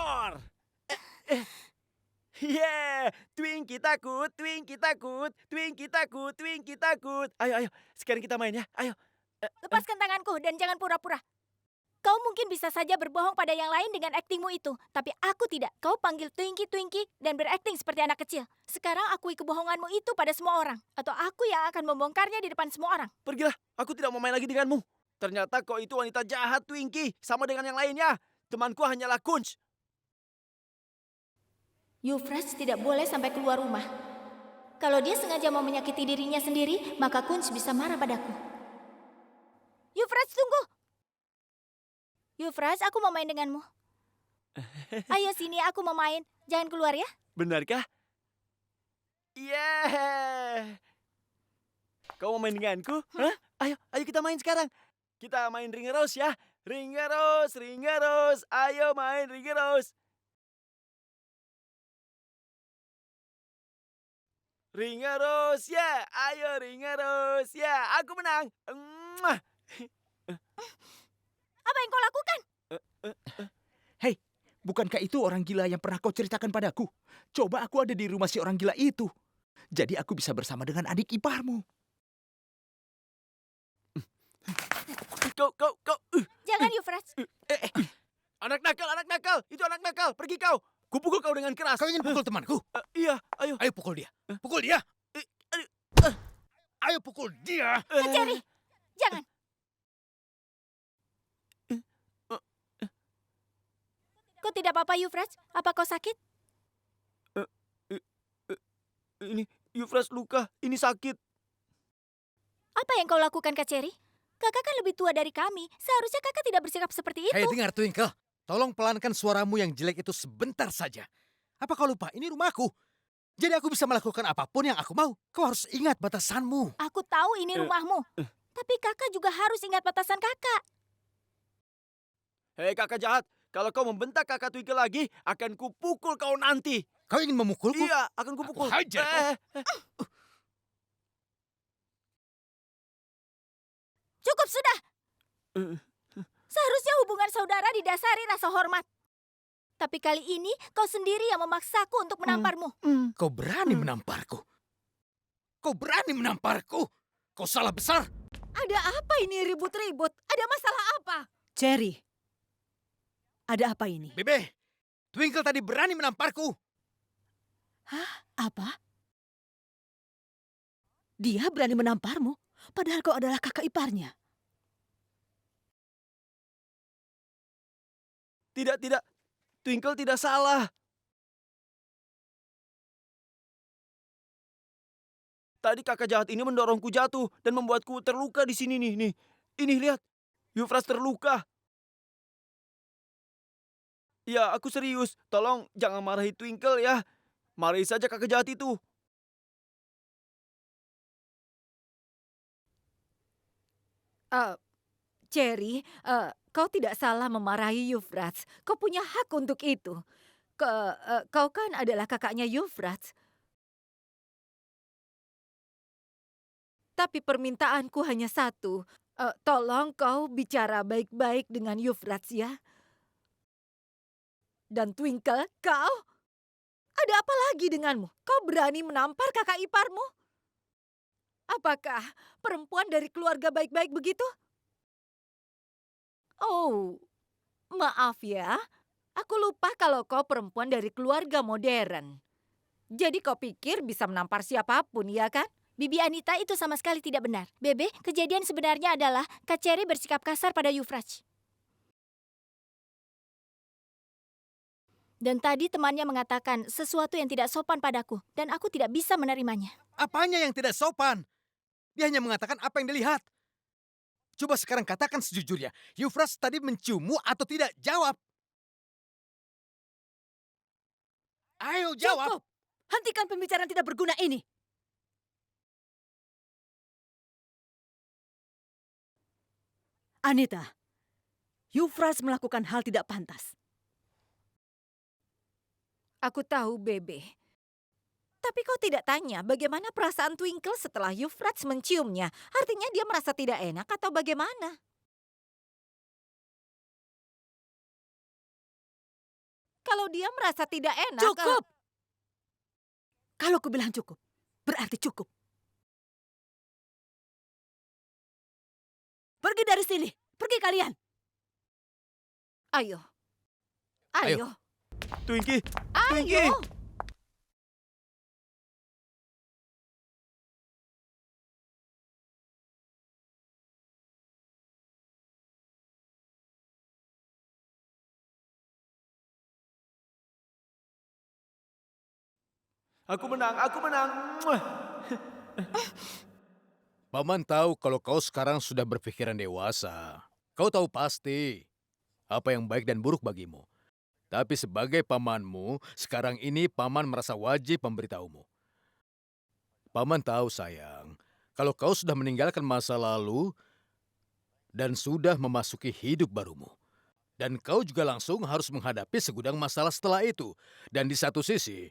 Roar! Yeah! Twinkie takut, Twinkie takut, Twinkie takut, Twinkie takut. Ayo, ayo. Sekarang kita main ya. Ayo. Lepaskan tanganku dan jangan pura-pura. Kau mungkin bisa saja berbohong pada yang lain dengan aktingmu itu. Tapi aku tidak. Kau panggil Twinkie dan berakting seperti anak kecil. Sekarang akui kebohonganmu itu pada semua orang. Atau aku yang akan membongkarnya di depan semua orang. Pergilah. Aku tidak mau main lagi denganmu. Ternyata kau itu wanita jahat, Twinkie. Sama dengan yang lainnya. Temanku hanyalah Kunz. Euphrates tidak boleh sampai keluar rumah. Kalau dia sengaja mau menyakiti dirinya sendiri, maka Kunz bisa marah padaku. Euphrates, tunggu! Euphrates, aku mau main denganmu. Ayo sini, aku mau main. Jangan keluar ya. Benarkah? Yeah! Kau mau main denganku? Hah? Ayo, ayo kita main sekarang. Kita main ringeros ya. Ringeros, ringeros. Ayo main ringeros. Ringeros ya. Ayo ringeros ya. Aku menang. Mwah. Apa yang kau lakukan? Hei, bukankah itu orang gila yang pernah kau ceritakan padaku? Coba aku ada di rumah si orang gila itu. Jadi aku bisa bersama dengan adik iparmu. Kau. Jangan, Euphrates. Anak nakal. Itu anak nakal. Pergi kau. Kupukul kau dengan keras. Kau ingin pukul temanku? Iya, ayo. Ayo pukul dia. Pukul dia. Ayo pukul dia. Kak Cherry, jangan. Kau tidak apa-apa, Euphrates? Apa kau sakit? Ini Euphrates luka. Ini sakit. Apa yang kau lakukan, Kak Cherry? Kakak kan lebih tua dari kami. Seharusnya kakak tidak bersikap seperti itu. Hei, dengar Twinkle. Tolong pelankan suaramu yang jelek itu sebentar saja. Apa kau lupa? Ini rumahku. Jadi aku bisa melakukan apapun yang aku mau. Kau harus ingat batasanmu. Aku tahu ini rumahmu. Tapi kakak juga harus ingat batasan kakak. Hei kakak jahat. Kalau kau membentak kakak Twinkle lagi, akan kupukul kau nanti. Kau ingin memukulku? Iya, akan kupukul. Aku hajar kau. Cukup sudah. Seharusnya hubungan saudara didasari rasa hormat. Tapi kali ini kau sendiri yang memaksaku untuk menamparmu. Kau berani menamparku? Kau berani menamparku? Kau salah besar. Ada apa ini ribut-ribut? Ada masalah apa? Cherry, ada apa ini? Bebe, Twinkle tadi berani menamparku. Hah? Apa? Dia berani menamparmu, padahal kau adalah kakak iparnya. Tidak. Twinkle tidak salah. Tadi kakak jahat ini mendorongku jatuh dan membuatku terluka di sini nih. Ini lihat. Euphrates terluka. Ya, aku serius. Tolong jangan marahi Twinkle ya. Marahi saja kakak jahat itu. Cherry, kau tidak salah memarahi Euphrates. Kau punya hak untuk itu. Kau kan adalah kakaknya Euphrates. Tapi permintaanku hanya satu. Tolong kau bicara baik-baik dengan Euphrates ya. Dan Twinkle, kau? Ada apa lagi denganmu? Kau berani menampar kakak iparmu? Apakah perempuan dari keluarga baik-baik begitu? Oh, maaf ya. Aku lupa kalau kau perempuan dari keluarga modern. Jadi kau pikir bisa menampar siapapun, ya kan? Bibi Anita itu sama sekali tidak benar. Bebe, kejadian sebenarnya adalah Kak Cherry bersikap kasar pada Euphrates. Dan tadi temannya mengatakan sesuatu yang tidak sopan padaku. Dan aku tidak bisa menerimanya. Apanya yang tidak sopan? Dia hanya mengatakan apa yang dilihat. Coba sekarang katakan sejujurnya. Euphrates tadi menciummu atau tidak? Jawab. Ayo jawab. Cukup! Hentikan pembicaraan tidak berguna ini. Anita, Euphrates melakukan hal tidak pantas. Aku tahu, Bebe. Tapi kau tidak tanya bagaimana perasaan Twinkle setelah Euphrates menciumnya. Artinya dia merasa tidak enak atau bagaimana? Kalau dia merasa tidak enak... Cukup! Kalau ku bilang cukup, berarti cukup. Pergi dari sini. Pergi kalian. Ayo. Ayo. Twinkie, Twinkie. Ayo. Aku menang, aku menang. Muah. Paman tahu kalau kau sekarang sudah berpikiran dewasa. Kau tahu pasti apa yang baik dan buruk bagimu. Tapi sebagai pamanmu, sekarang ini paman merasa wajib memberitahumu. Paman tahu sayang, kalau kau sudah meninggalkan masa lalu dan sudah memasuki hidup barumu. Dan kau juga langsung harus menghadapi segudang masalah setelah itu. Dan di satu sisi,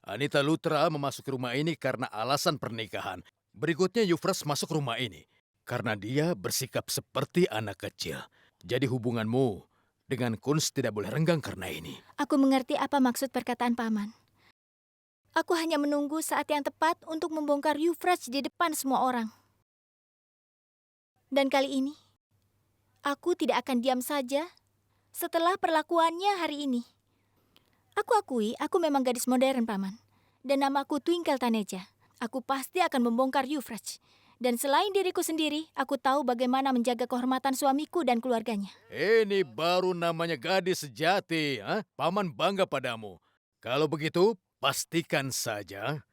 Anita Lutra memasuki rumah ini karena alasan pernikahan. Berikutnya Yufras masuk rumah ini karena dia bersikap seperti anak kecil. Jadi hubunganmu dengan Kunz tidak boleh renggang karena ini. Aku mengerti apa maksud perkataan paman. Aku hanya menunggu saat yang tepat untuk membongkar Yufras di depan semua orang. Dan kali ini, aku tidak akan diam saja setelah perlakuannya hari ini. Aku akui, aku memang gadis modern, paman. Dan namaku Twinkle Taneja. Aku pasti akan membongkar Yufras. Dan selain diriku sendiri, aku tahu bagaimana menjaga kehormatan suamiku dan keluarganya. Ini baru namanya gadis sejati. Paman bangga padamu. Kalau begitu, pastikan saja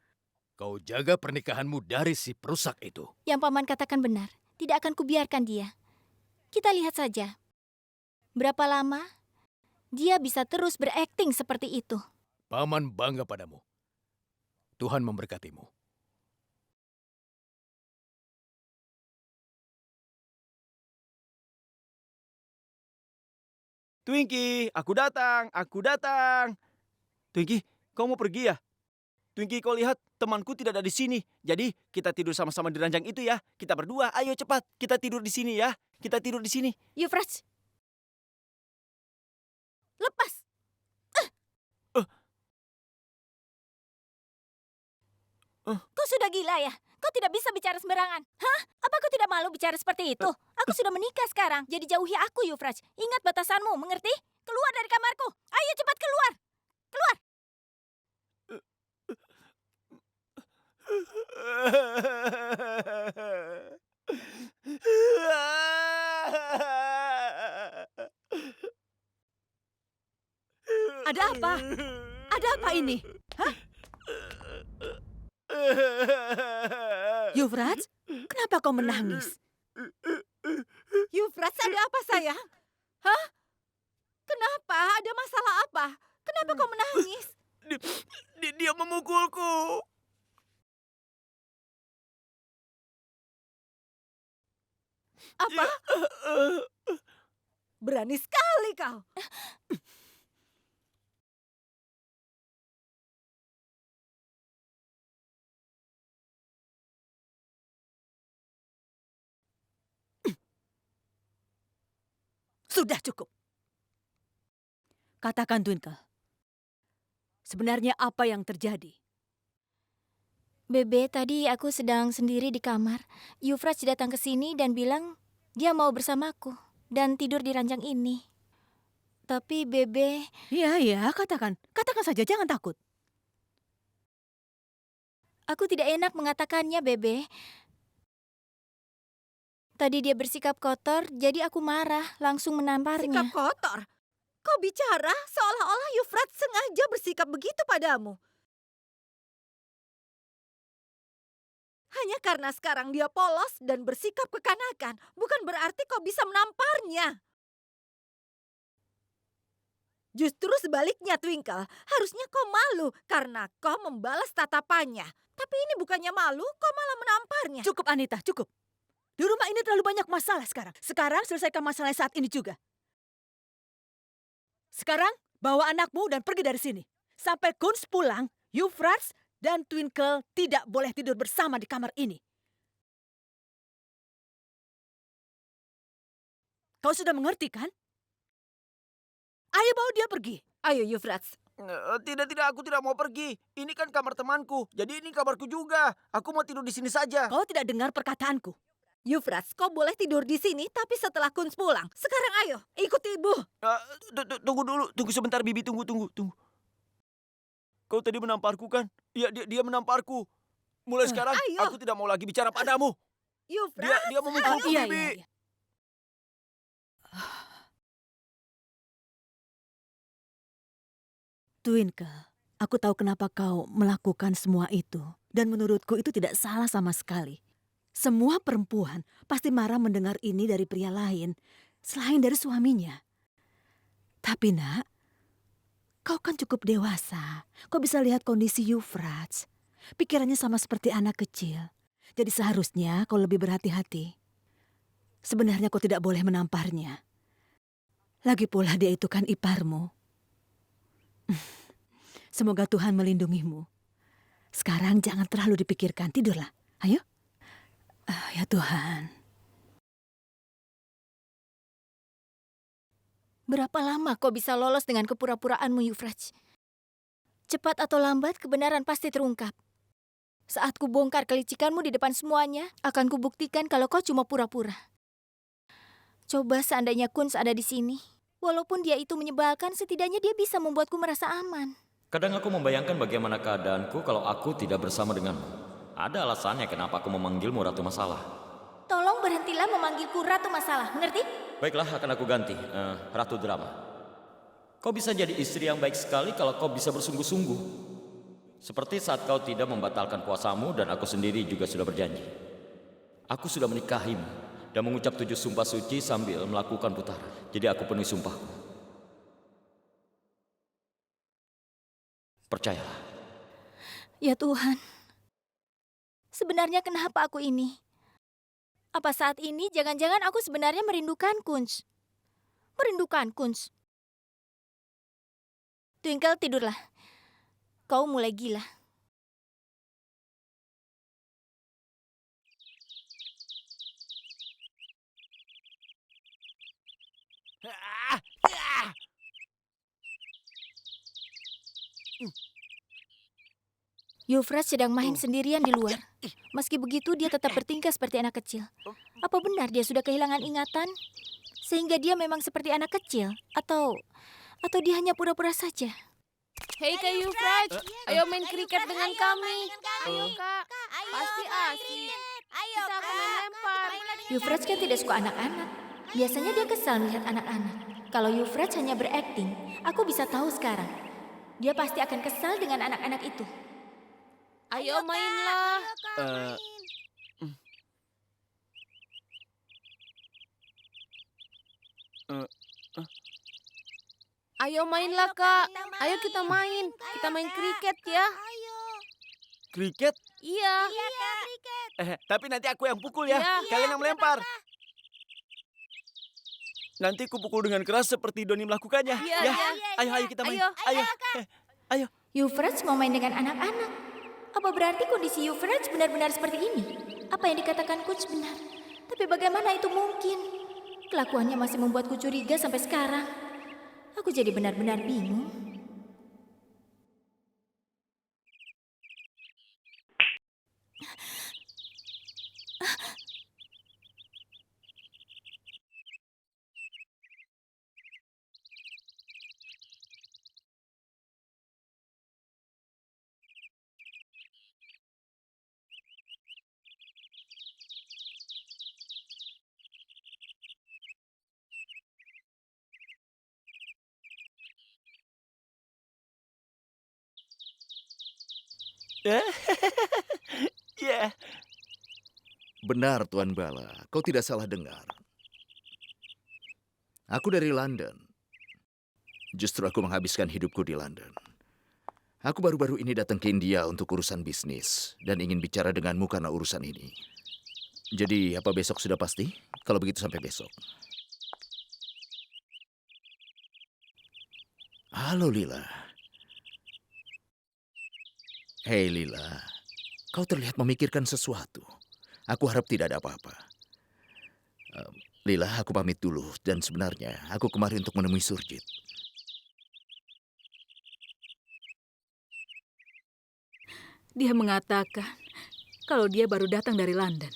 kau jaga pernikahanmu dari si perusak itu. Yang paman katakan benar, tidak akan kubiarkan dia. Kita lihat saja, berapa lama dia bisa terus berakting seperti itu. Paman bangga padamu. Tuhan memberkatimu. Twinkie, aku datang, aku datang. Twinkie, kau mau pergi ya? Twinkie, kau lihat temanku tidak ada di sini. Jadi kita tidur sama-sama di ranjang itu ya. Kita berdua, ayo cepat. Kita tidur di sini ya. Kita tidur di sini. Yufras, lepas. Kau sudah gila ya? Kau tidak bisa bicara sembarangan. Hah? Apa kau tidak malu bicara seperti itu? Aku sudah menikah sekarang. Jadi jauhi aku, Yufras. Ingat batasanmu, mengerti? Keluar dari kamarku. Ayo cepat keluar. Keluar. Ada apa? Ada apa ini? Hah? Yuvraj, kenapa kau menangis? Yufras, ada apa sayang? Hah? Kenapa? Ada masalah apa? Kenapa kau menangis? Dia memukulku. Apa? Berani sekali kau. Sudah cukup. Katakan, Twinkle. Sebenarnya apa yang terjadi? Bebe, tadi aku sedang sendiri di kamar. Yufras datang ke sini dan bilang dia mau bersamaku dan tidur di ranjang ini. Tapi Bebe, Iya, katakan. Katakan saja, jangan takut. aku tidak enak mengatakannya, Bebe. Tadi dia bersikap kotor, jadi aku marah, langsung menamparnya. Sikap kotor. Kau bicara seolah-olah Yufrat sengaja bersikap begitu padamu. Hanya karena sekarang dia polos dan bersikap kekanakan, bukan berarti kau bisa menamparnya. Justru sebaliknya, Twinkle. Harusnya kau malu karena kau membalas tatapannya. Tapi ini bukannya malu, kau malah menamparnya. Cukup, Anita, cukup. Di rumah ini terlalu banyak masalah sekarang. Sekarang selesaikan masalah saat ini juga. Sekarang bawa anakmu dan pergi dari sini. Sampai Kunz pulang, Yufras dan Twinkle tidak boleh tidur bersama di kamar ini. Kau sudah mengerti kan? Ayo bawa dia pergi. Ayo, Yufrats. Tidak, aku tidak mau pergi. Ini kan kamar temanku, jadi ini kamarku juga. Aku mau tidur di sini saja. Kau tidak dengar perkataanku. Yufrats, kau boleh tidur di sini, tapi setelah Kunz pulang. Sekarang ayo, ikut ibu. Tunggu dulu, tunggu sebentar Bibi, tunggu. Kau tadi menamparku kan? Iya, dia menamparku. Mulai sekarang, ayo. aku tidak mau lagi bicara padamu. Yufrats. Dia memukulku, Iya, Bibi. iya, iya. Twinkle, aku tahu kenapa kau melakukan semua itu. Dan menurutku itu tidak salah sama sekali. Semua perempuan pasti marah mendengar ini dari pria lain selain dari suaminya. Tapi nak, kau kan cukup dewasa. Kau bisa lihat kondisi Yufrats. Pikirannya sama seperti anak kecil. Jadi seharusnya kau lebih berhati-hati. Sebenarnya kau tidak boleh menamparnya. Lagi pula dia itu kan iparmu. Semoga Tuhan melindungimu. Sekarang jangan terlalu dipikirkan. Tidurlah. Ayo. Ya Tuhan. Berapa lama kau bisa lolos dengan kepura-puraanmu, Yufrats? Cepat atau lambat, kebenaran pasti terungkap. Saat ku bongkar kelicikanmu di depan semuanya, akan kubuktikan kalau kau cuma pura-pura. Coba seandainya Kunz ada di sini. Walaupun dia itu menyebalkan, setidaknya dia bisa membuatku merasa aman. Kadang aku membayangkan bagaimana keadaanku kalau aku tidak bersama denganmu. Ada alasannya kenapa aku memanggilmu Ratu Masalah. Tolong berhentilah memanggilku Ratu Masalah, mengerti? Baiklah, akan aku ganti, Ratu Drama. Kau bisa jadi istri yang baik sekali kalau kau bisa bersungguh-sungguh. Seperti saat kau tidak membatalkan puasamu dan aku sendiri juga sudah berjanji. Aku sudah menikahimu dan mengucap 7 sumpah suci sambil melakukan putaran. Jadi aku penuhi sumpahku. Percayalah. Ya Tuhan, sebenarnya kenapa aku ini? Apa saat ini jangan-jangan aku sebenarnya merindukan Kunz? Merindukan Kunz. Twinkle, tidurlah. Kau mulai gila. Yufrats sedang main sendirian di luar. Meski begitu, dia tetap bertingkah seperti anak kecil. Apa benar dia sudah kehilangan ingatan? Sehingga dia memang seperti anak kecil? Atau dia hanya pura-pura saja? Hei Kak Yufrats, ayo main kriket dengan kami. Ayo Kak, pasti asik. Kita akan main lempar. Yufrats kan tidak suka anak-anak. Biasanya dia kesal melihat anak-anak. Kalau Yufrats hanya berakting, aku bisa tahu sekarang. Dia pasti akan kesal dengan anak-anak itu. Ayo mainlah. Ayo mainlah Kak. Ayo kita main. Kita main kriket ya. Kriket? Iya. Tapi nanti aku yang pukul ya. Iya. Kalian yang melempar. Nanti ku pukul dengan keras seperti Doni melakukannya. Iya, Ya. iya. Ayo kita main. Ayo. Ayo. Yufrats mau main dengan anak-anak. Apa berarti kondisi Yufrats benar-benar seperti ini? Apa yang dikatakan Kunz benar? Tapi bagaimana itu mungkin? Kelakuannya masih membuatku curiga sampai sekarang. Aku jadi benar-benar bingung. Ya. Benar, Tuan Bala. Kau tidak salah dengar. Aku dari London. Justru aku menghabiskan hidupku di London. Aku baru-baru ini datang ke India untuk urusan bisnis dan ingin bicara denganmu karena urusan ini. Jadi, apa besok sudah pasti? Kalau begitu sampai besok. Halo, Lila. Hei, Lila. Kau terlihat memikirkan sesuatu. Aku harap tidak ada apa-apa. Lila, aku pamit dulu. Dan sebenarnya, aku kemari untuk menemui Surjit. Dia mengatakan kalau dia baru datang dari London.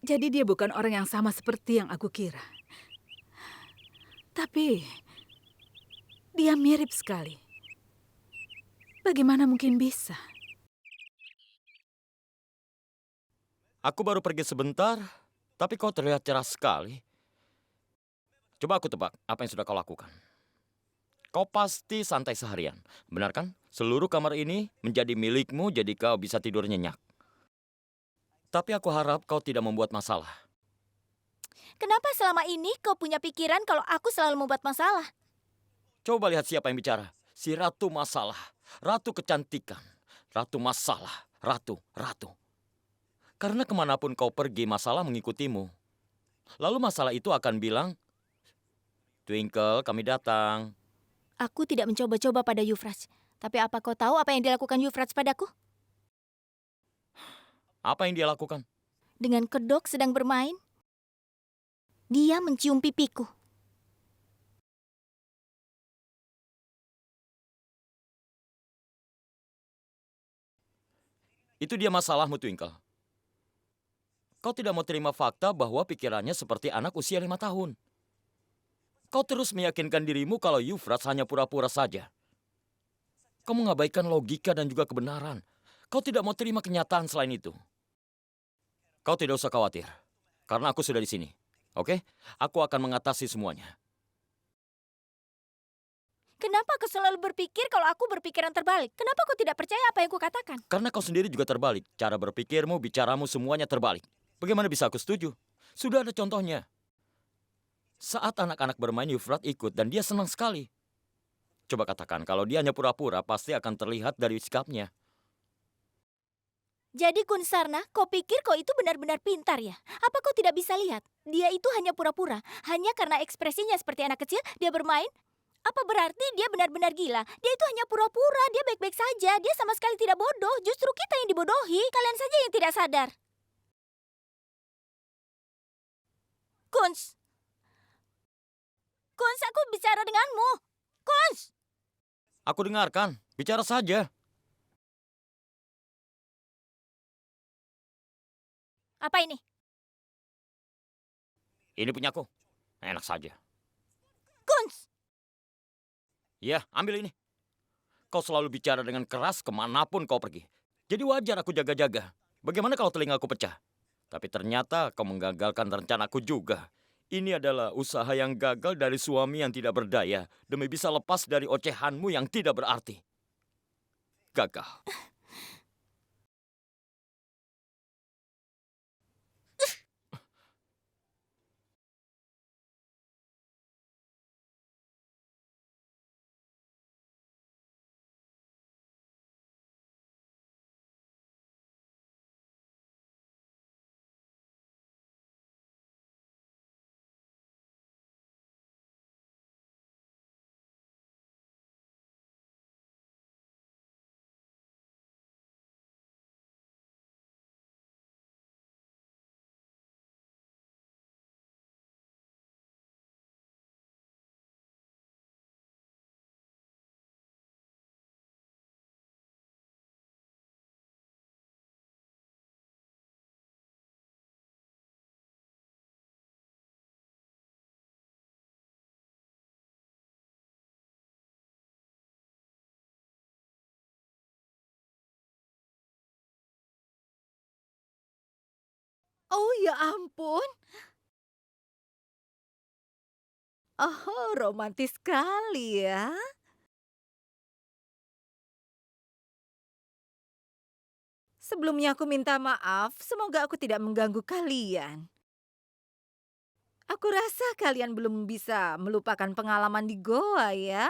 Jadi dia bukan orang yang sama seperti yang aku kira. Tapi dia mirip sekali. Bagaimana mungkin bisa? Aku baru pergi sebentar, tapi kau terlihat cerah sekali. Coba aku tebak apa yang sudah kau lakukan. Kau pasti santai seharian, benar kan? Seluruh kamar ini menjadi milikmu, jadi kau bisa tidur nyenyak. Tapi aku harap kau tidak membuat masalah. Kenapa selama ini kau punya pikiran kalau aku selalu membuat masalah? Coba lihat siapa yang bicara. Si Ratu Masalah, Ratu Kecantikan, Ratu Masalah, Ratu. Karena kemanapun kau pergi, masalah mengikutimu. Lalu masalah itu akan bilang, Twinkle, kami datang. Aku tidak mencoba-coba pada Euphrates. Tapi apa kau tahu apa yang dilakukan Euphrates padaku? Apa yang dia lakukan? Dengan kedok sedang bermain, dia mencium pipiku. Itu dia masalahmu, Twinkle. Kau tidak mau terima fakta bahwa pikirannya seperti anak usia 5 tahun. Kau terus meyakinkan dirimu kalau Euphrates hanya pura-pura saja. Kau mengabaikan logika dan juga kebenaran. Kau tidak mau terima kenyataan selain itu. Kau tidak usah khawatir, karena aku sudah di sini. Oke? Aku akan mengatasi semuanya. Kenapa kau selalu berpikir kalau aku berpikiran terbalik? Kenapa kau tidak percaya apa yang kukatakan? Karena kau sendiri juga terbalik. Cara berpikirmu, bicaramu, semuanya terbalik. Bagaimana bisa aku setuju? Sudah ada contohnya. Saat anak-anak bermain, Euphrates ikut dan dia senang sekali. Coba katakan, kalau dia hanya pura-pura, pasti akan terlihat dari sikapnya. Jadi Kunsarna, kau pikir kau itu benar-benar pintar ya? Apa kau tidak bisa lihat? Dia itu hanya pura-pura. Hanya karena ekspresinya seperti anak kecil, dia bermain. Apa berarti dia benar-benar gila? Dia itu hanya pura-pura, dia baik-baik saja. Dia sama sekali tidak bodoh. Justru kita yang dibodohi. Kalian saja yang tidak sadar. Kuns! Kuns, aku bicara denganmu. Kuns! Aku dengarkan, bicara saja. Apa ini? Ini punyaku. Enak saja. Kuns! Ya, ambil ini. Kau selalu bicara dengan keras kemanapun kau pergi. Jadi wajar aku jaga-jaga. Bagaimana kalau telingaku pecah? Tapi ternyata kau menggagalkan rencanaku juga. Ini adalah usaha yang gagal dari suami yang tidak berdaya demi bisa lepas dari ocehanmu yang tidak berarti. Gagal. Oh ya ampun. Oh, romantis sekali ya. Sebelumnya aku minta maaf, semoga aku tidak mengganggu kalian. Aku rasa kalian belum bisa melupakan pengalaman di Goa ya.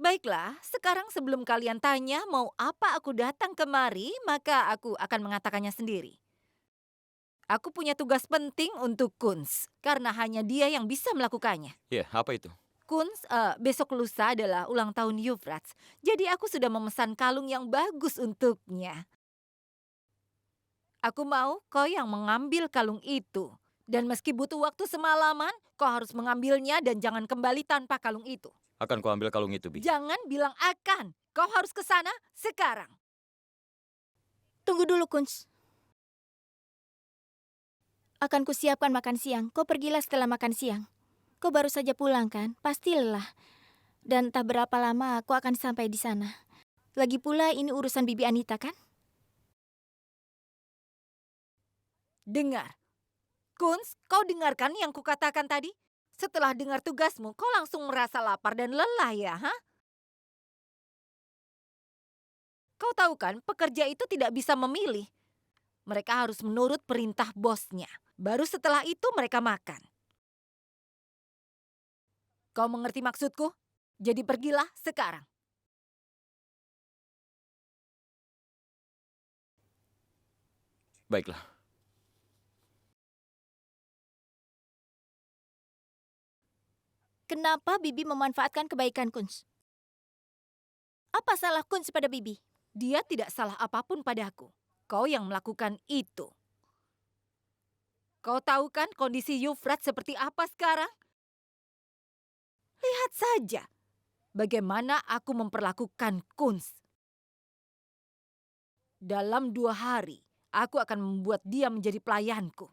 Baiklah, sekarang sebelum kalian tanya mau apa aku datang kemari, maka aku akan mengatakannya sendiri. Aku punya tugas penting untuk Kunz, karena hanya dia yang bisa melakukannya. Ya, apa itu? Kunz, besok lusa adalah ulang tahun Euphrates, jadi aku sudah memesan kalung yang bagus untuknya. Aku mau kau yang mengambil kalung itu. Dan meski butuh waktu semalaman, kau harus mengambilnya dan jangan kembali tanpa kalung itu. Akan kuambil kalung itu, Bi. Jangan bilang akan. Kau harus ke sana sekarang. Tunggu dulu, Kunz. Akan kusiapkan makan siang. Kau pergilah setelah makan siang. Kau baru saja pulang kan? Pasti lelah. Dan tak berapa lama aku akan sampai di sana. Lagi pula ini urusan Bibi Anita kan? Dengar. Kunz, kau dengarkan yang kukatakan tadi? Setelah dengar tugasmu, kau langsung merasa lapar dan lelah ya, ha? Kau tahu kan, pekerja itu tidak bisa memilih. Mereka harus menurut perintah bosnya. Baru setelah itu mereka makan. Kau mengerti maksudku? Jadi pergilah sekarang. Baiklah. Kenapa Bibi memanfaatkan kebaikan Kunz? Apa salah Kunz pada Bibi? Dia tidak salah apapun padaku. Kau yang melakukan itu. Kau tahu kan kondisi Yufrat seperti apa sekarang? Lihat saja bagaimana aku memperlakukan Kunz. Dalam 2 hari, aku akan membuat dia menjadi pelayanku.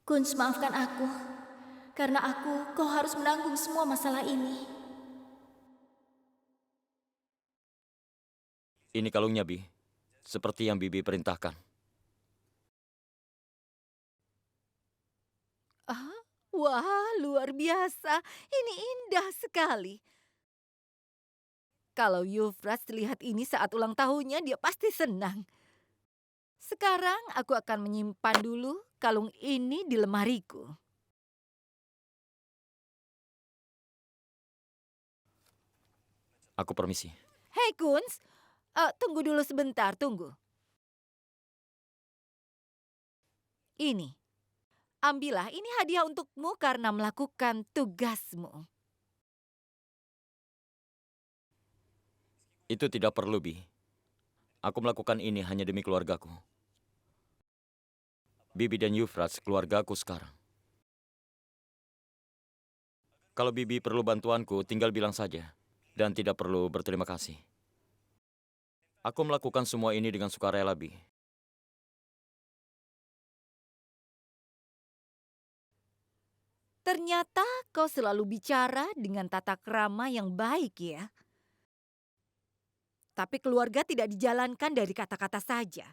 Kunz, maafkan aku. Karena kau harus menanggung semua masalah ini. Ini kalungnya, Bi. Seperti yang Bibi perintahkan. Wah, luar biasa. Ini indah sekali. Kalau Yufrat lihat ini saat ulang tahunnya, dia pasti senang. Sekarang aku akan menyimpan dulu kalung ini di lemariku. Aku permisi. Hei Kunz, tunggu dulu sebentar, tunggu. Ini, ambillah, ini hadiah untukmu karena melakukan tugasmu. Itu tidak perlu, Bi. Aku melakukan ini hanya demi keluargaku. Bibi dan Yufrat keluargaku sekarang. Kalau Bibi perlu bantuanku, tinggal bilang saja. Dan tidak perlu berterima kasih. Aku melakukan semua ini dengan sukarela, Bi. Ternyata kau selalu bicara dengan tata krama yang baik ya. Tapi keluarga tidak dijalankan dari kata-kata saja.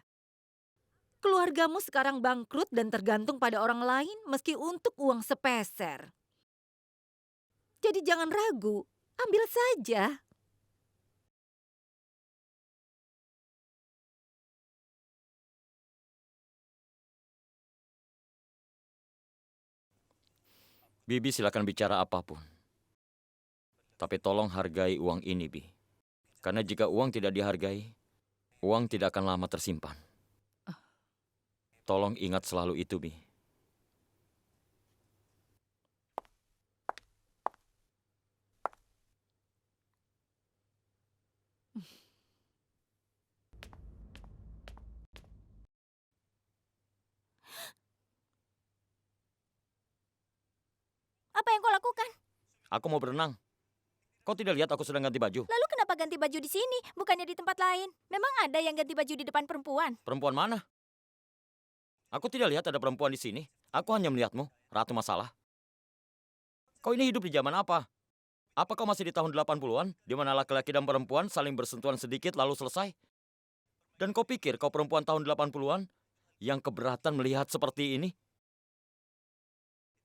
Keluargamu sekarang bangkrut dan tergantung pada orang lain meski untuk uang sepeser. Jadi jangan ragu, ambil saja. Bibi silakan bicara apapun. Tapi tolong hargai uang ini, Bi. Karena jika uang tidak dihargai, uang tidak akan lama tersimpan. Tolong ingat selalu itu, Bi. Apa yang kau lakukan? Aku mau berenang. Kau tidak lihat aku sedang ganti baju? Lalu kenapa ganti baju di sini, bukannya di tempat lain? Memang ada yang ganti baju di depan perempuan? Perempuan mana? Aku tidak lihat ada perempuan di sini. Aku hanya melihatmu, Ratu Masalah. Kau ini hidup di zaman apa? Apa kau masih di tahun 80-an, di mana laki-laki dan perempuan saling bersentuhan sedikit lalu selesai? Dan kau pikir kau perempuan tahun 80-an yang keberatan melihat seperti ini?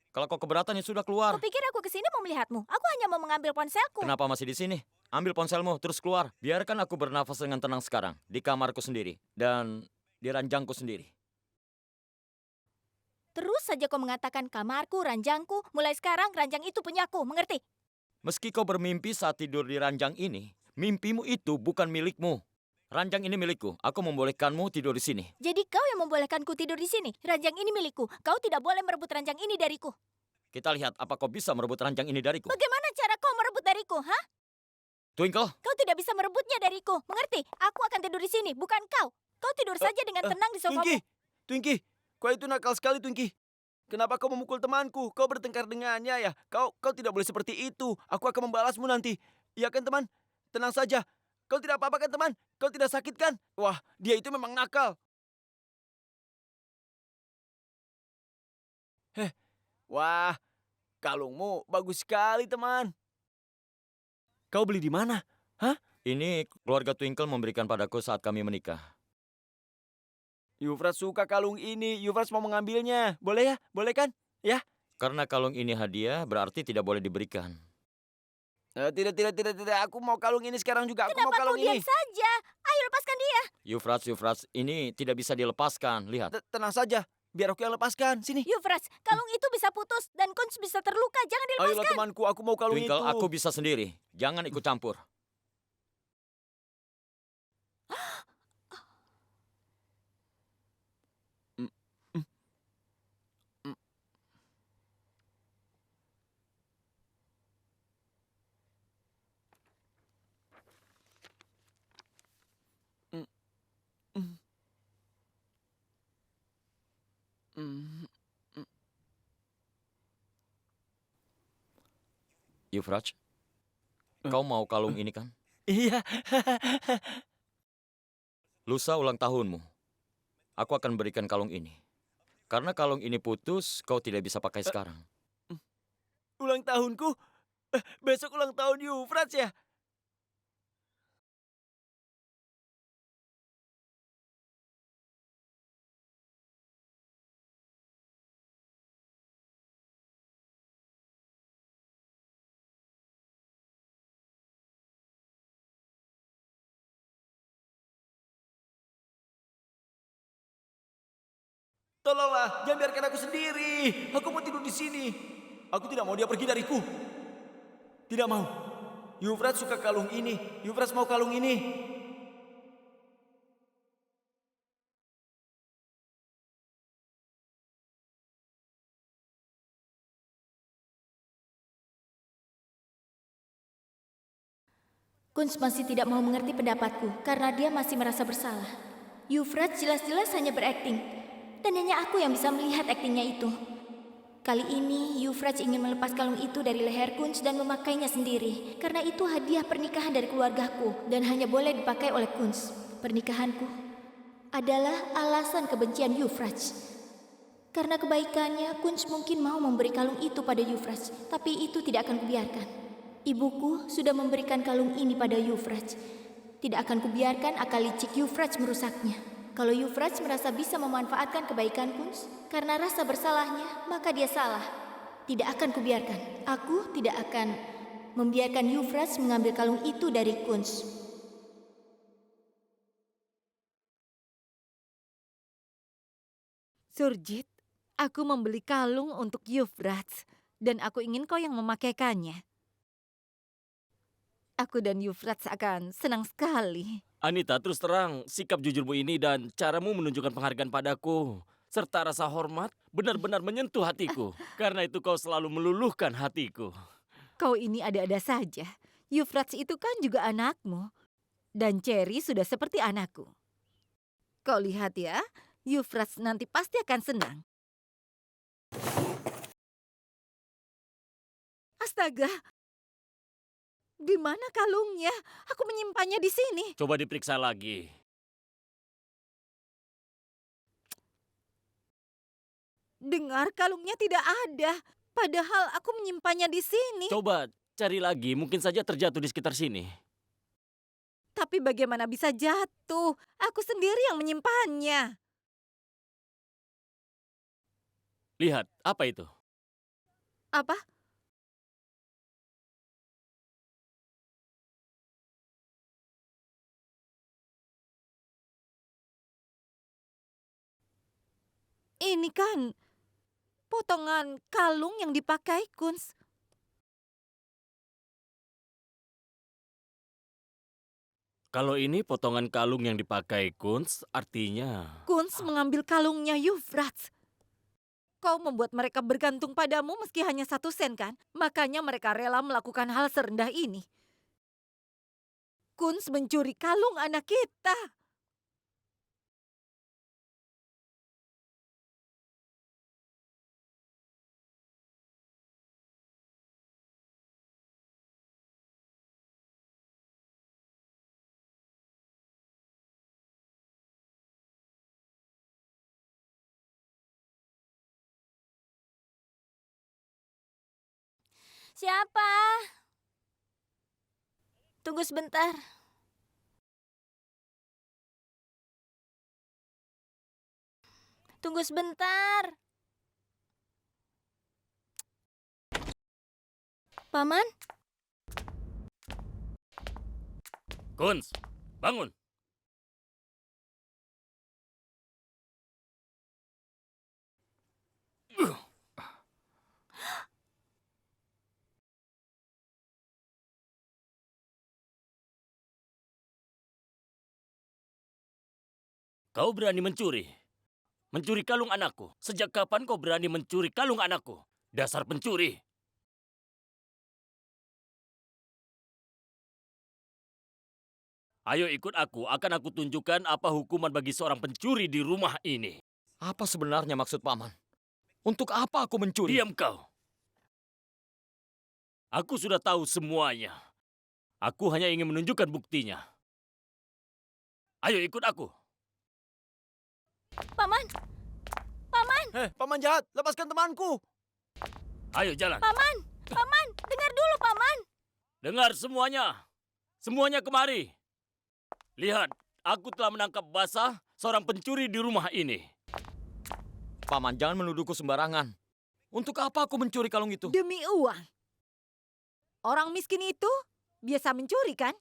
Kalau kau keberatan ya sudah keluar. Kau pikir aku kesini mau melihatmu? Aku hanya mau mengambil ponselku. Kenapa masih di sini? Ambil ponselmu, terus keluar. Biarkan aku bernafas dengan tenang sekarang. Di kamarku sendiri. Dan di ranjangku sendiri. Terus saja kau mengatakan kamarku, ranjangku. Mulai sekarang ranjang itu punyaku, mengerti? Meski kau bermimpi saat tidur di ranjang ini, mimpimu itu bukan milikmu. Ranjang ini milikku. Aku membolehkanmu tidur di sini. Jadi kau yang membolehkanku tidur di sini. Ranjang ini milikku. Kau tidak boleh merebut ranjang ini dariku. Kita lihat apa kau bisa merebut ranjang ini dariku. Bagaimana cara kau merebut dariku, ha? Twinkle, Kau tidak bisa merebutnya dariku, mengerti? Aku akan tidur di sini, bukan kau. Kau tidur saja dengan tenang di sofamu. Twinkie, Twinkie, kau itu nakal sekali, Twinkie. Kenapa kau memukul temanku? Kau bertengkar dengannya ya? Kau tidak boleh seperti itu. Aku akan membalasmu nanti. Iya kan, teman? Tenang saja. Kau tidak apa-apa kan, teman? Kau tidak sakit kan? Wah, dia itu memang nakal. Heh, wah, kalungmu bagus sekali, teman. Kau beli di mana? Ini keluarga Twinkle memberikan padaku saat kami menikah. Yufrat suka kalung ini. Yufrat mau mengambilnya. Boleh ya? Boleh kan? Karena kalung ini hadiah, berarti tidak boleh diberikan. Tidak. Aku mau kalung ini sekarang juga. Aku mau Kenapa kau kalung diam ini. saja? Ayo lepaskan dia. Yufrats, ini tidak bisa dilepaskan. Lihat. Tenang saja. Biar aku yang lepaskan. Sini. Yufrats, kalung itu bisa putus dan Kunz bisa terluka. Jangan Ayolah dilepaskan. temanku, aku mau kalung Twinkle, itu. aku bisa sendiri. Jangan ikut campur. Yufrats, kau mau kalung ini kan? Iya. Lusa ulang tahunmu. Aku akan berikan kalung ini. Karena kalung ini putus, kau tidak bisa pakai sekarang. Ulang tahunku? Besok ulang tahun Yufrats ya? Tolonglah, jangan biarkan aku sendiri. Aku mau tidur di sini. Aku tidak mau dia pergi dariku. Tidak mau. Yufrats suka kalung ini. Yufrats mau kalung ini. Kunz masih tidak mau mengerti pendapatku karena dia masih merasa bersalah. Yufrats jelas-jelas hanya berakting. Dan hanya aku yang bisa melihat aktingnya itu. Kali ini Yufrats ingin melepas kalung itu dari leher Kunz dan memakainya sendiri. Karena itu hadiah pernikahan dari keluargaku dan hanya boleh dipakai oleh Kunz. Pernikahanku adalah alasan kebencian Yufrats. Karena kebaikannya, Kunz mungkin mau memberi kalung itu pada Yufrats, tapi itu tidak akan kubiarkan. Ibuku sudah memberikan kalung ini pada Yufrats. Tidak akan kubiarkan akal licik Yufrats merusaknya. Kalau Yufrats merasa bisa memanfaatkan kebaikan Kunz karena rasa bersalahnya, maka dia salah. Tidak akan kubiarkan. Aku tidak akan membiarkan Yufrats mengambil kalung itu dari Kunz. Surjit, aku membeli kalung untuk Yufrats dan aku ingin kau yang memakaikannya. Aku dan Yufrats akan senang sekali. Anita, terus terang, sikap jujurmu ini dan caramu menunjukkan penghargaan padaku, serta rasa hormat benar-benar menyentuh hatiku. Karena itu kau selalu meluluhkan hatiku. Kau ini ada-ada saja. Yufrats itu kan juga anakmu. Dan Cherry sudah seperti anakku. Kau lihat ya, Yufrats nanti pasti akan senang. Astaga! Di mana kalungnya? Aku menyimpannya di sini. Coba diperiksa lagi. Dengar, kalungnya tidak ada. Padahal aku menyimpannya di sini. Coba cari lagi, mungkin saja terjatuh di sekitar sini. Tapi bagaimana bisa jatuh? Aku sendiri yang menyimpannya. Lihat, apa itu? Apa? Ini kan potongan kalung yang dipakai Kunz. Kalau ini potongan kalung yang dipakai Kunz, artinya... Kunz mengambil kalungnya Yufrats. Kau membuat mereka bergantung padamu meski hanya 1 sen kan? Makanya mereka rela melakukan hal serendah ini. Kunz mencuri kalung anak kita. Siapa? Tunggu sebentar. Tunggu sebentar. Paman? Kunz, bangun. Kau berani mencuri? Mencuri kalung anakku. Sejak kapan kau berani mencuri kalung anakku? Dasar pencuri. Ayo ikut aku, akan aku tunjukkan apa hukuman bagi seorang pencuri di rumah ini. Apa sebenarnya maksud paman? Untuk apa aku mencuri? Diam kau. Aku sudah tahu semuanya. Aku hanya ingin menunjukkan buktinya. Ayo ikut aku. Paman! Paman! Paman jahat, lepaskan temanku. Ayo jalan. Paman! Paman! Dengar dulu, Paman! Dengar semuanya. Semuanya kemari. Lihat, aku telah menangkap basah seorang pencuri di rumah ini. Paman, jangan menuduhku sembarangan. Untuk apa aku mencuri kalung itu? Demi uang. Orang miskin itu biasa mencuri kan?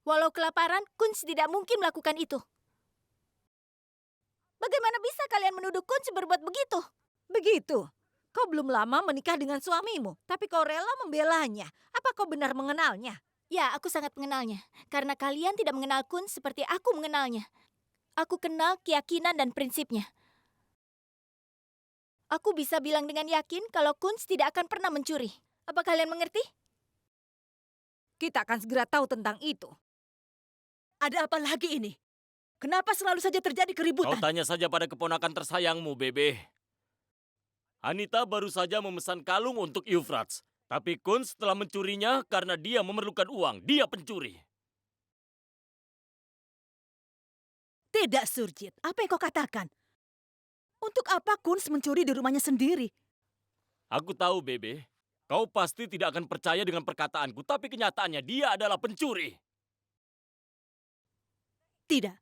Walau kelaparan, Kunz tidak mungkin melakukan itu. Bagaimana bisa kalian menuduh Kunz berbuat begitu? Begitu. Kau belum lama menikah dengan suamimu, tapi kau rela membelanya. Apa kau benar mengenalnya? Ya, aku sangat mengenalnya. Karena kalian tidak mengenal Kunz seperti aku mengenalnya. Aku kenal keyakinan dan prinsipnya. Aku bisa bilang dengan yakin kalau Kunz tidak akan pernah mencuri. Apa kalian mengerti? Kita akan segera tahu tentang itu. Ada apa lagi ini? Kenapa selalu saja terjadi Kau keributan? tanya saja pada keponakan tersayangmu, Bebe. Anita baru saja memesan kalung untuk Euphrates. Tapi Kunz telah mencurinya karena dia memerlukan uang. Dia pencuri. Tidak, Surjit. Apa yang kau katakan? Untuk apa Kunz mencuri di rumahnya sendiri? Aku tahu, Bebe. Kau pasti tidak akan percaya dengan perkataanku. Tapi kenyataannya dia adalah pencuri. Tidak.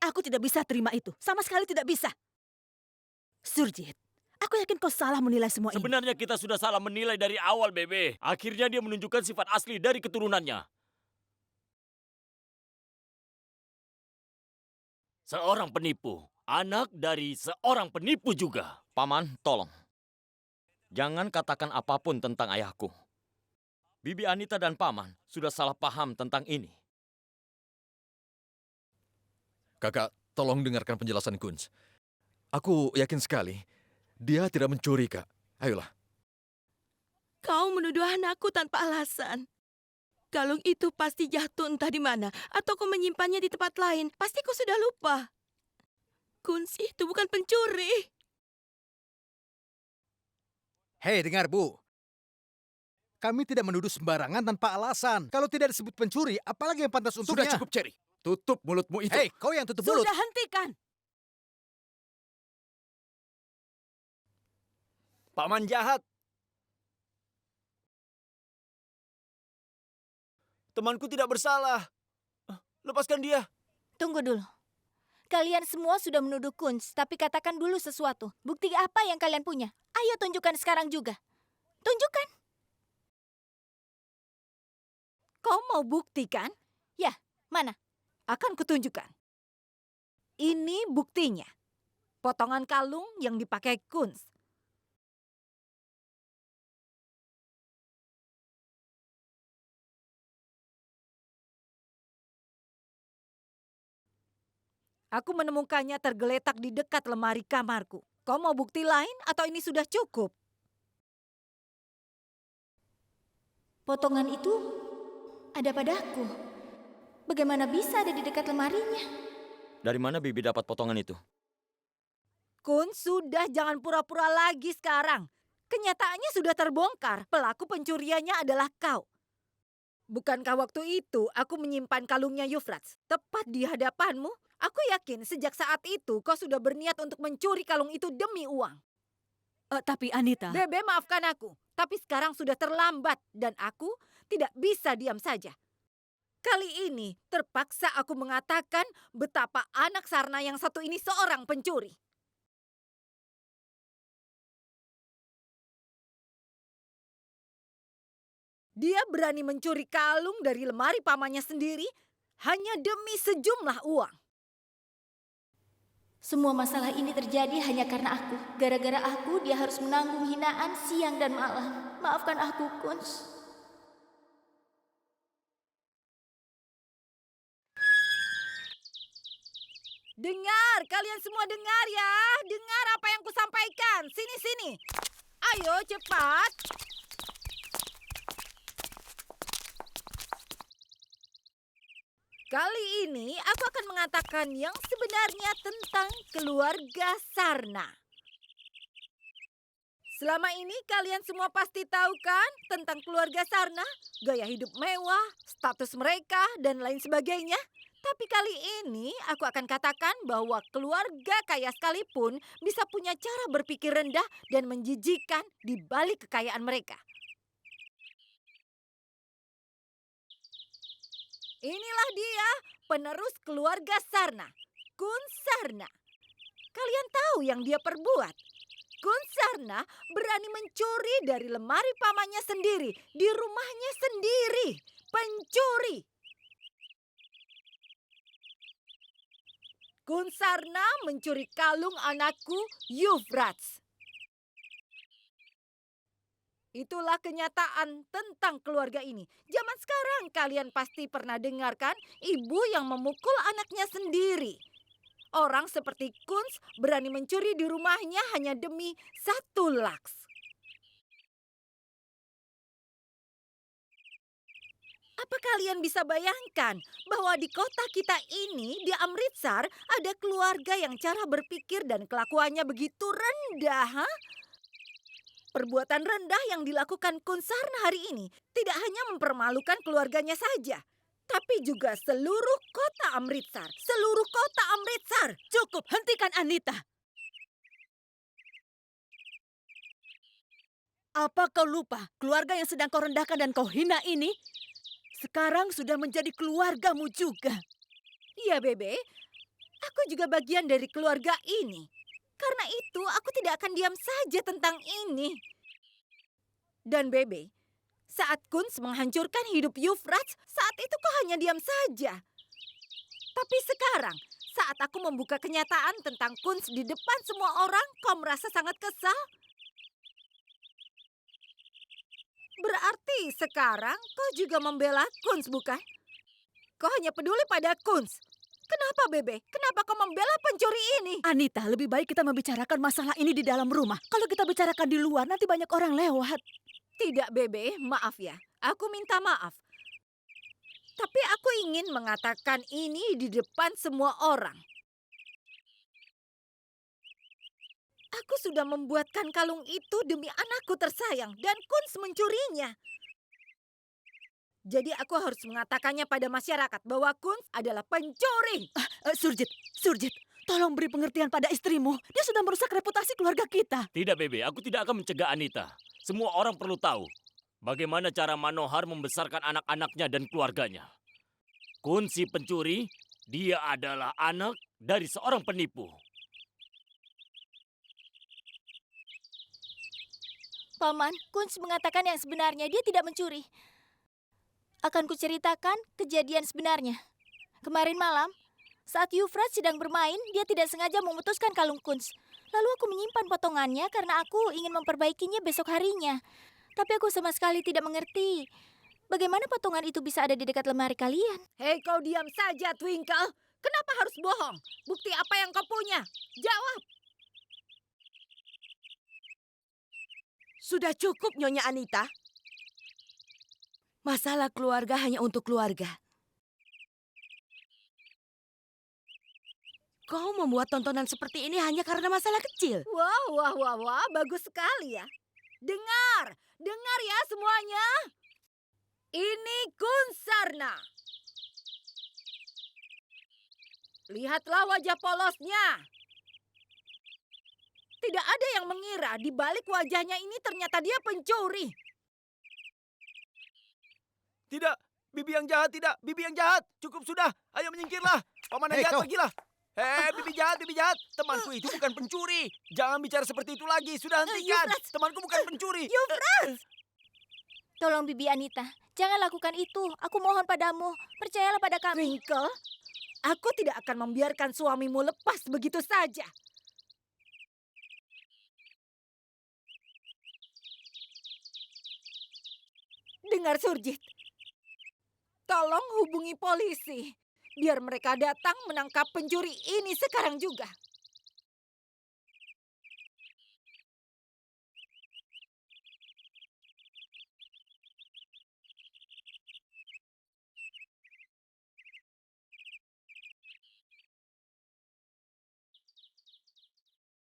Aku tidak bisa terima itu. Sama sekali tidak bisa. Surjit, aku yakin kau salah menilai semua ini. Sebenarnya kita sudah salah menilai dari awal, Bebe. Akhirnya dia menunjukkan sifat asli dari keturunannya. Seorang penipu. Anak dari seorang penipu juga. Paman, tolong. Jangan katakan apapun tentang ayahku. Bibi Anita dan Paman sudah salah paham tentang ini. Kakak, tolong dengarkan penjelasan Kunz. Aku yakin sekali, dia tidak mencuri, Kak. Ayolah. Kau menuduh anakku tanpa alasan. Kalung itu pasti jatuh entah di mana, atau kau menyimpannya di tempat lain. Pasti kau sudah lupa. Kunz itu bukan pencuri. Hei, dengar Bu. Kami tidak menuduh sembarangan tanpa alasan. Kalau tidak disebut pencuri, apalagi yang pantas untuknya? Sudah cukup, Cherry. Tutup mulutmu itu. Hei, kau yang tutup mulut. Sudah hentikan. Paman jahat. Temanku tidak bersalah. Lepaskan dia. Tunggu dulu. Kalian semua sudah menuduh Kunz, tapi katakan dulu sesuatu. Bukti apa yang kalian punya? Ayo tunjukkan sekarang juga. Tunjukkan. Kau mau buktikan? Ya, mana? Akan kutunjukkan. Ini buktinya. Potongan kalung yang dipakai Kunz. Aku menemukannya tergeletak di dekat lemari kamarku. Kau mau bukti lain atau ini sudah cukup? Potongan itu ada padaku. Bagaimana bisa ada di dekat lemarinya? Dari mana Bibi dapat potongan itu? Kunz, sudah jangan pura-pura lagi sekarang. Kenyataannya sudah terbongkar. Pelaku pencuriannya adalah kau. Bukankah waktu itu aku menyimpan kalungnya Euphrates tepat di hadapanmu? Aku yakin sejak saat itu kau sudah berniat untuk mencuri kalung itu demi uang. Tapi Anita, Bebe, maafkan aku. Tapi sekarang sudah terlambat dan aku tidak bisa diam saja. Kali ini terpaksa aku mengatakan betapa anak Sarna yang satu ini seorang pencuri. Dia berani mencuri kalung dari lemari pamannya sendiri hanya demi sejumlah uang. Semua masalah ini terjadi hanya karena aku. Gara-gara aku, dia harus menanggung hinaan siang dan malam. Maafkan aku, Kunz. Dengar, kalian semua dengar ya. Dengar apa yang kusampaikan. Sini, sini. Ayo, cepat. Kali ini aku akan mengatakan yang sebenarnya tentang keluarga Sarna. Selama ini kalian semua pasti tahu kan tentang keluarga Sarna, gaya hidup mewah, status mereka, dan lain sebagainya. Tapi kali ini aku akan katakan bahwa keluarga kaya sekalipun bisa punya cara berpikir rendah dan menjijikan di balik kekayaan mereka. Inilah dia, penerus keluarga Sarna, Kunz Sarna. Kalian tahu yang dia perbuat? Kunz Sarna berani mencuri dari lemari pamannya sendiri, di rumahnya sendiri. Pencuri. Kunz Sarna mencuri kalung anakku, Euphrates. Itulah kenyataan tentang keluarga ini. Zaman sekarang kalian pasti pernah dengarkan ibu yang memukul anaknya sendiri. Orang seperti Kunz berani mencuri di rumahnya hanya demi 1 laks. Apa kalian bisa bayangkan bahwa di kota kita ini, di Amritsar, ada keluarga yang cara berpikir dan kelakuannya begitu rendah? Perbuatan rendah yang dilakukan Kunz Sarna hari ini tidak hanya mempermalukan keluarganya saja, tapi juga seluruh kota Amritsar. Seluruh kota Amritsar. cukup, hentikan Anita. Apa kau lupa keluarga yang sedang kau rendahkan dan kau hina ini sekarang sudah menjadi keluargamu juga? Iya, Bebe. Aku juga bagian dari keluarga ini. Karena itu, aku tidak akan diam saja tentang ini. Dan Bebe, saat Kunz menghancurkan hidup Euphrates, saat itu kau hanya diam saja. Tapi sekarang, saat aku membuka kenyataan tentang Kunz di depan semua orang, kau merasa sangat kesal? Berarti sekarang kau juga membela Kunz, bukan? Kau hanya peduli pada Kunz. Kenapa, Bebe? Kenapa kau membela pencuri ini? Anita, lebih baik kita membicarakan masalah ini di dalam rumah. Kalau kita bicarakan di luar, nanti banyak orang lewat. Tidak, Bebe. Maaf ya. Aku minta maaf. Tapi aku ingin mengatakan ini di depan semua orang. Aku sudah membuatkan kalung itu demi anakku tersayang dan Kunz mencurinya. Jadi aku harus mengatakannya pada masyarakat bahwa Kunz adalah pencuri. Surjit, tolong beri pengertian pada istrimu. Dia sudah merusak reputasi keluarga kita. Tidak, Bebe. Aku tidak akan mencegah Anita. Semua orang perlu tahu bagaimana cara Manohar membesarkan anak-anaknya dan keluarganya. Kunz si pencuri, dia adalah anak dari seorang penipu. Paman, Kunz mengatakan yang sebenarnya. Dia tidak mencuri. Akan kuceritakan kejadian sebenarnya. Kemarin malam, saat Euphrates sedang bermain, dia tidak sengaja memutuskan kalung Kunz. Lalu aku menyimpan potongannya karena aku ingin memperbaikinya besok harinya. Tapi aku sama sekali tidak mengerti bagaimana potongan itu bisa ada di dekat lemari kalian. Hei, kau diam saja, Twinkle. Kenapa harus bohong? Bukti apa yang kau punya? Jawab. Sudah cukup, Nyonya Anita. Masalah keluarga hanya untuk keluarga. Kau membuat tontonan seperti ini hanya karena masalah kecil. Wah, bagus sekali ya. Dengar ya semuanya. Ini Kunz Sarna. Lihatlah wajah polosnya. Tidak ada yang mengira di balik wajahnya ini ternyata dia pencuri. Tidak, bibi yang jahat tidak, bibi yang jahat. Cukup sudah, ayo menyingkirlah. Paman yang Hei, jahat kau. pergilah. Hei, bibi jahat, bibi jahat. Temanku itu bukan pencuri. Jangan bicara seperti itu lagi, sudah hentikan. Temanku bukan pencuri. Tolong Bibi Anita, jangan lakukan itu. Aku mohon padamu, percayalah pada kami. Twinkle, aku tidak akan membiarkan suamimu lepas begitu saja. Dengar Surjit, tolong hubungi polisi. Biar mereka datang menangkap pencuri ini sekarang juga.